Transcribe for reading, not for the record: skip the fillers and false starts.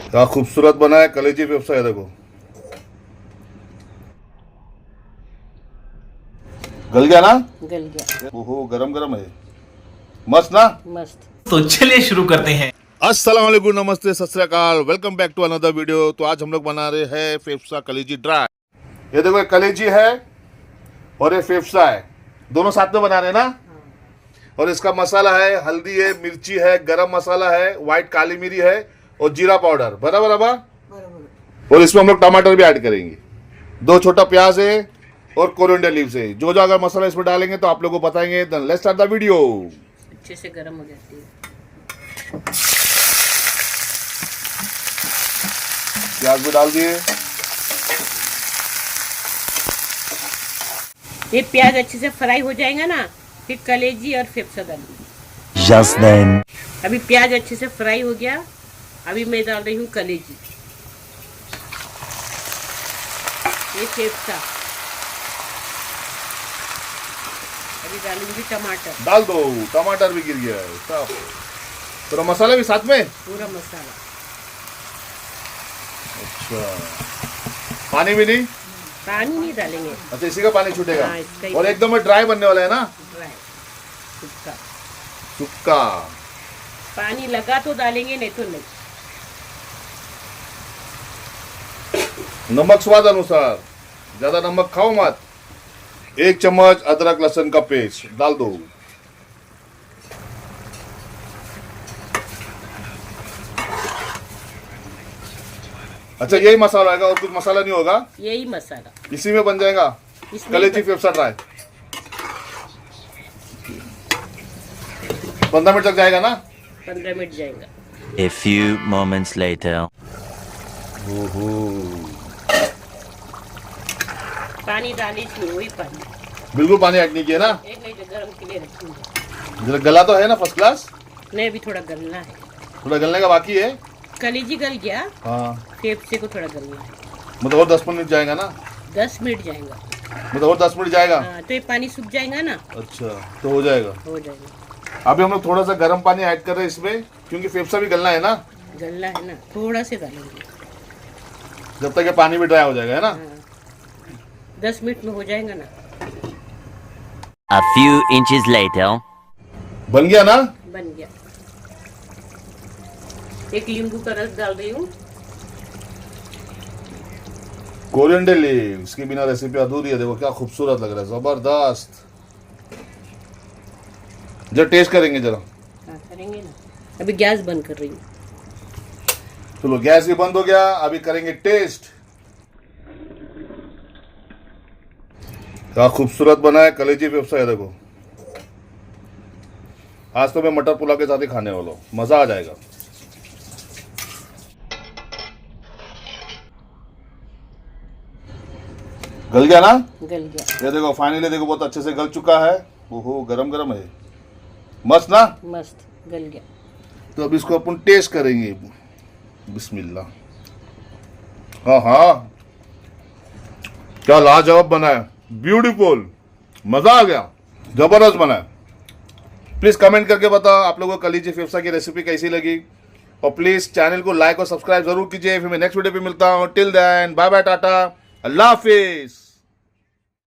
क्या खूबसूरत बना है कलेजी फेफसा है, देखो गल गया ना। गल गया। ओहो गरम गरम है, मस्त ना। मस्त। तो चलिए शुरू करते हैं। अस्सलाम वालेकुम, नमस्ते, Sat Sri Akal, welcome back to another video. तो आज हम लोग बना रहे हैं फेफसा कलेजी ड्राई। ये देखो, ये कलेजी है और ये फेफसा है, दोनों साथ में बना रहे हैं ना। और इसका मसाला है, हल्दी है, मिर्ची है, गरम मसाला है, व्हाइट काली मिरी है और जीरा पाउडर, बराबर अबा। और इसमें हम लोग टमाटर भी ऐड करेंगे, 2 छोटा प्याज है और कोरिएंडर लीव्स है। जो जो अगर मसाला इसमें डालेंगे तो आप लोगों को बताएंगे। Then let's start the video. अच्छे से गर्म हो जाती है। प्याज भी डाल दिए। ये प्याज अच्छे से फ्राई हो जाएगा ना, फिर कलेजी और फेफसा डालूंगी। Just then. अभी प्याज अच्छे से फ्राई हो गया, अभी मैं डाल रही हूँ कलेजी, ये फेफसा। अभी डालूंगी टमाटर। डाल दो, टमाटर भी गिर गया है सब। पूरा मसाला भी साथ में, पूरा मसाला। अच्छा पानी भी नहीं। पानी नहीं डालेंगे। अच्छा इसी का पानी छूटेगा। हाँ, इसका ही और एकदम ड्राई बनने वाला है ना, ड्राई सूखा। सुक्का। पानी लगा तो डालेंगे, नहीं तो नहीं। नमक स्वाद अनुसार, ज्यादा नमक खाओ मत। 1 चम्मच अदरक लहसुन का पेस्ट डाल दो। अच्छा यही मसाला आएगा और कुछ मसाला नहीं होगा, यही मसाला इसी में बन जाएगा इसमें कलेजी फेफसा ड्राई। 15 मिनट तक जाएगा ना। 15 मिनट जाएगा। A few moments later. ओहो, पानी डाली इसमें, वही पानी। बिल्कुल पानी ऐड नहीं किया ना। एक मिनट गर्म के लिए रखूंगी। जरा गला तो है ना फर्स्ट क्लास। नहीं, अभी थोड़ा गलना है। थोड़ा गलने का बाकी है। कलेजी गल गया, हाँ फेफसे को थोड़ा गलना है। मतलब और 10 मिनट जाएगा ना। 10 मिनट जाएगा। मतलब और 10 मिनट जाएगा। हाँ, तो ये पानी सूख जाएगा ना, अच्छा तो हो जाएगा। हो जाएगा। अभी हम लोग थोड़ा सा गर्म पानी ऐड कर रहे हैं इसमें, क्योंकि फेफसा भी गलना है ना। गलना है ना, थोड़ा से डालेंगे। जब तक ये पानी भी ड्राई हो जाएगा, है ना। हाँ, 10 मिनट में हो जाएगा ना। A few inches later. बन गया ना। बन गया। एक नींबू का रस डाल रही हूँ। कोरिएंडर लीव, इसके बिना रेसिपी अधूरी है। देखो क्या खूबसूरत लग रहा है, जबरदस्त। जरा टेस्ट करेंगे जरा। हाँ करेंगे ना, अभी गैस बंद कर रही हूँ। चलो गैस भी बंद हो गया, अभी करेंगे टेस्ट। क्या खूबसूरत बना है कलेजी फेफसा है, देखो। आज तो मैं मटर पुलाव के साथ ही खाने वाला हूँ, मजा आ जाएगा। गल गया ना। गल गया। ये देखो फाइनली, देखो बहुत अच्छे से गल चुका है। ओहो गरम गरम है, मस्त ना। मस्त गल गया। तो अब इसको अपन टेस्ट करेंगे। बिस्मिल्लाह। हाँ हाँ, क्या लाजवाब बना है, ब्यूटीफुल, मजा आ गया, जबरदस्त बना है। प्लीज कमेंट करके बताओ आप लोगों को कलेजी फेफसा की रेसिपी कैसी लगी। और प्लीज चैनल को लाइक और सब्सक्राइब जरूर कीजिए। फिर मैं नेक्स्ट वीडियो पे मिलता हूँ। टिल देन बाय बाय, टाटा, अल्लाह हाफिज।